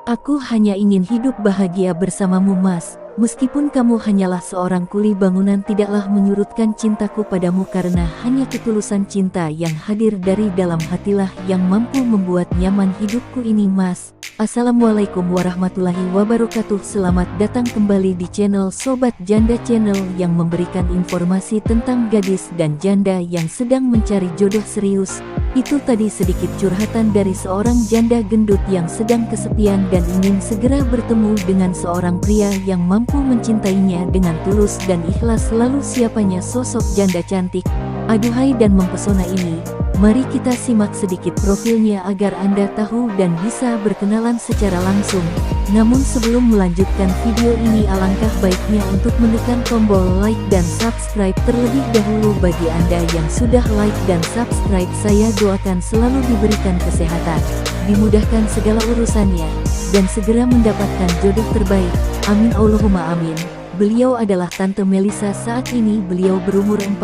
Aku hanya ingin hidup bahagia bersamamu, Mas. Meskipun kamu hanyalah seorang kuli bangunan, tidaklah menyurutkan cintaku padamu, karena hanya ketulusan cinta yang hadir dari dalam hatilah yang mampu membuat nyaman hidupku ini, Mas. Assalamualaikum warahmatullahi wabarakatuh. Selamat datang kembali di channel Sobat Janda, channel yang memberikan informasi tentang gadis dan janda yang sedang mencari jodoh serius. Itu tadi sedikit curhatan dari seorang janda gendut yang sedang kesepian dan ingin segera bertemu dengan seorang pria yang mampu mencintainya dengan tulus dan ikhlas. Lalu siapanya sosok janda cantik, aduhai dan mempesona ini? Mari kita simak sedikit profilnya agar Anda tahu dan bisa berkenalan secara langsung. Namun sebelum melanjutkan video ini, alangkah baiknya untuk menekan tombol like dan subscribe terlebih dahulu. Bagi Anda yang sudah like dan subscribe, saya doakan selalu diberikan kesehatan, dimudahkan segala urusannya, dan segera mendapatkan jodoh terbaik. Amin Allahumma amin. Beliau adalah Tante Melisa. Saat ini beliau berumur 40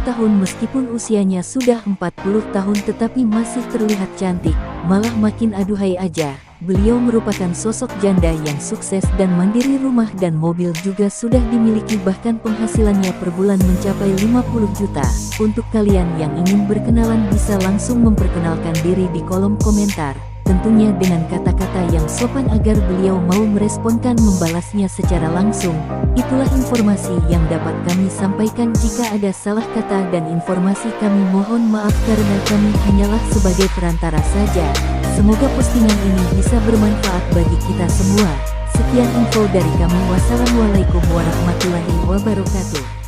tahun. Meskipun usianya sudah 40 tahun tetapi masih terlihat cantik, malah makin aduhai aja. Beliau merupakan sosok janda yang sukses dan mandiri, rumah dan mobil juga sudah dimiliki, bahkan penghasilannya per bulan mencapai 50 juta. Untuk kalian yang ingin berkenalan bisa langsung memperkenalkan diri di kolom komentar. Tentunya dengan kata-kata yang sopan agar beliau mau meresponkan membalasnya secara langsung. Itulah informasi yang dapat kami sampaikan. Jika ada salah kata dan informasi, kami mohon maaf karena kami hanyalah sebagai perantara saja. Semoga postingan ini bisa bermanfaat bagi kita semua. Sekian info dari kami. Wassalamualaikum warahmatullahi wabarakatuh.